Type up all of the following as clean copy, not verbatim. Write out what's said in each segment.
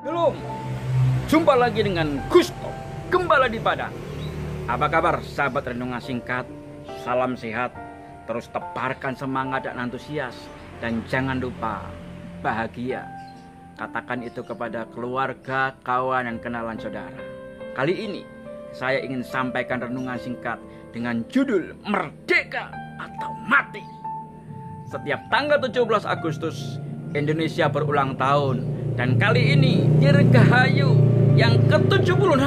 Belum. Jumpa lagi dengan Gusto, Gembala di Padang. Apa kabar sahabat renungan singkat? Salam sehat. Terus tebarkan semangat dan antusias. Dan jangan lupa bahagia. Katakan itu kepada keluarga, kawan, dan kenalan saudara. Kali ini saya ingin sampaikan renungan singkat dengan judul Merdeka atau Mati. Setiap tanggal 17 Agustus Indonesia berulang tahun. Dan kali ini Dirgahayu yang ke-76.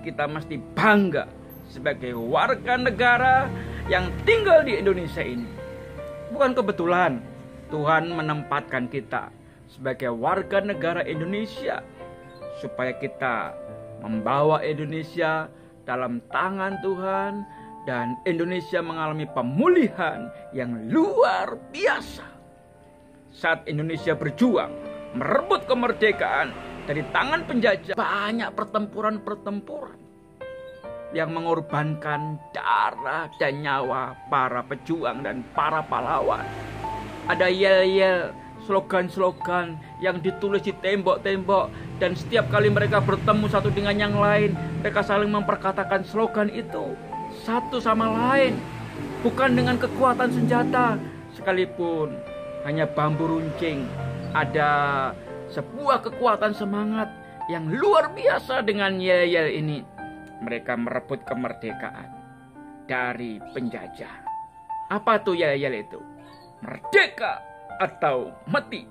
Kita mesti bangga sebagai warga negara yang tinggal di Indonesia ini. Bukan kebetulan Tuhan menempatkan kita sebagai warga negara Indonesia, supaya kita membawa Indonesia dalam tangan Tuhan, dan Indonesia mengalami pemulihan yang luar biasa. Saat Indonesia berjuang merebut kemerdekaan dari tangan penjajah, banyak pertempuran-pertempuran yang mengorbankan darah dan nyawa para pejuang dan para pahlawan. Ada yel-yel, slogan-slogan yang ditulis di tembok-tembok, dan setiap kali mereka bertemu satu dengan yang lain, mereka saling memperkatakan slogan itu satu sama lain, bukan dengan kekuatan senjata sekalipun hanya bambu runcing. Ada sebuah kekuatan semangat yang luar biasa dengan yel-yel ini. Mereka merebut kemerdekaan dari penjajah. Apa tuh yel-yel itu? Merdeka atau mati.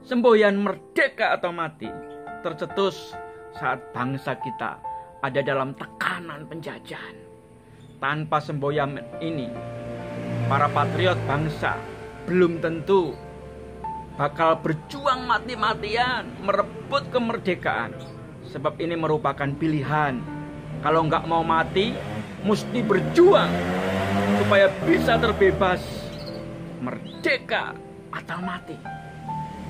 Semboyan merdeka atau mati tercetus saat bangsa kita ada dalam tekanan penjajahan. Tanpa semboyan ini, para patriot bangsa belum tentu bakal berjuang mati-matian merebut kemerdekaan. Sebab ini merupakan pilihan. Kalau nggak mau mati, mesti berjuang supaya bisa terbebas. Merdeka atau mati.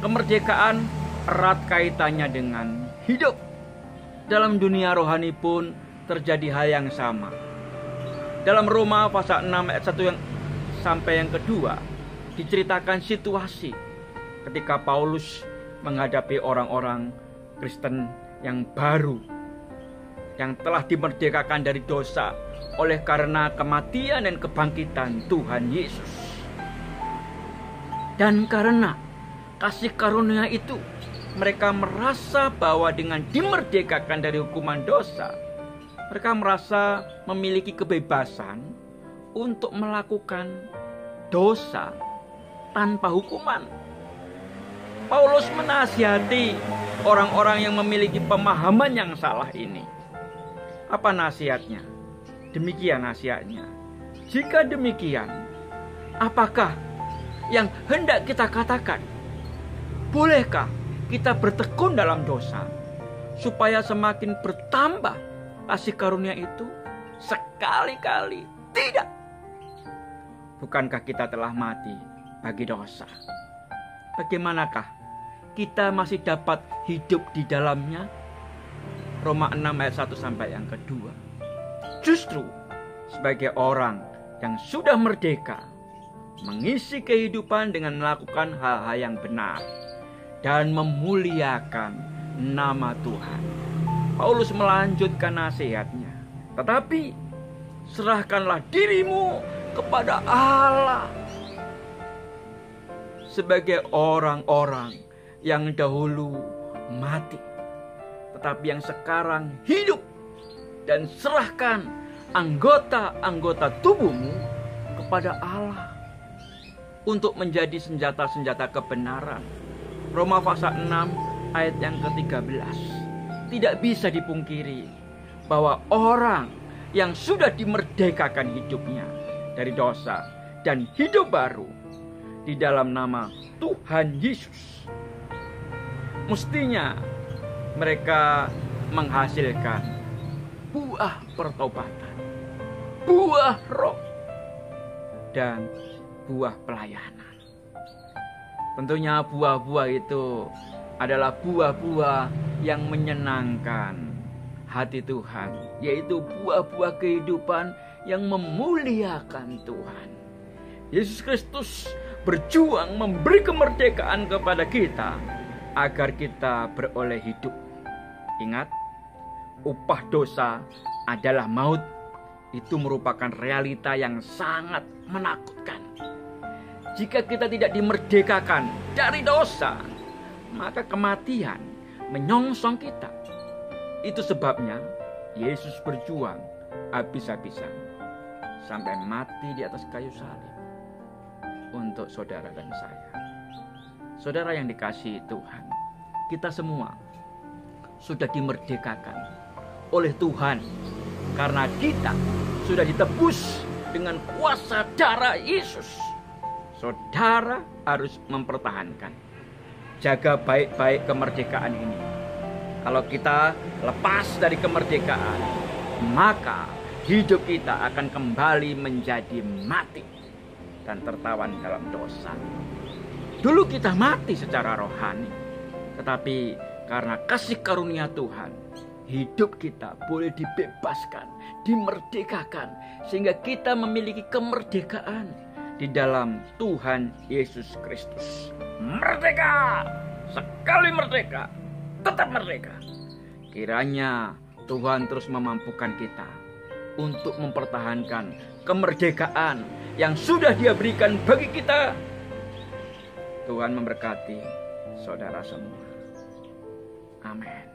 Kemerdekaan erat kaitannya dengan hidup. Dalam dunia rohani pun terjadi hal yang sama. Dalam Roma pasal 6 ayat 1 sampai yang kedua, diceritakan situasi ketika Paulus menghadapi orang-orang Kristen yang baru, yang telah dimerdekakan dari dosa oleh karena kematian dan kebangkitan Tuhan Yesus. Dan karena kasih karunia itu, mereka merasa bahwa dengan dimerdekakan dari hukuman dosa, mereka merasa memiliki kebebasan untuk melakukan dosa tanpa hukuman. Paulus menasihati orang-orang yang memiliki pemahaman yang salah ini. Apa nasihatnya? Demikian nasihatnya. Jika demikian, apakah yang hendak kita katakan? Bolehkah kita bertekun dalam dosa supaya semakin bertambah kasih karunia itu? Sekali-kali tidak. Bukankah kita telah mati bagi dosa? Bagaimanakah kita masih dapat hidup di dalamnya? Roma 6 ayat 1 sampai yang kedua. Justru sebagai orang yang sudah merdeka, mengisi kehidupan dengan melakukan hal-hal yang benar dan memuliakan nama Tuhan. Paulus melanjutkan nasihatnya. Tetapi serahkanlah dirimu kepada Allah. Sebagai orang-orang yang dahulu mati, tetapi yang sekarang hidup, dan serahkan anggota-anggota tubuhmu kepada Allah untuk menjadi senjata-senjata kebenaran. Roma pasal 6 ayat yang ke-13. Tidak bisa dipungkiri bahwa orang yang sudah dimerdekakan hidupnya dari dosa dan hidup baru di dalam nama Tuhan Yesus, mestinya mereka menghasilkan buah pertobatan, buah roh, dan buah pelayanan. Tentunya buah-buah itu adalah buah-buah yang menyenangkan hati Tuhan, yaitu buah-buah kehidupan yang memuliakan Tuhan. Yesus Kristus berjuang memberi kemerdekaan kepada kita agar kita beroleh hidup. Ingat, upah dosa adalah maut. Itu merupakan realita yang sangat menakutkan. Jika kita tidak dimerdekakan dari dosa, maka kematian menyongsong kita. Itu sebabnya Yesus berjuang habis-habisan sampai mati di atas kayu salib untuk saudara dan saya. Saudara yang dikasihi Tuhan, kita semua sudah dimerdekakan oleh Tuhan karena kita sudah ditebus dengan kuasa darah Yesus. Saudara harus mempertahankan, jaga baik-baik kemerdekaan ini. Kalau kita lepas dari kemerdekaan, maka hidup kita akan kembali menjadi mati dan tertawan dalam dosa. Dulu kita mati secara rohani, tetapi karena kasih karunia Tuhan, hidup kita boleh dibebaskan, dimerdekakan, sehingga kita memiliki kemerdekaan di dalam Tuhan Yesus Kristus. Merdeka! Sekali merdeka, tetap merdeka. Kiranya Tuhan terus memampukan kita untuk mempertahankan kemerdekaan yang sudah Dia berikan bagi kita. Tuhan memberkati saudara semua. Amin.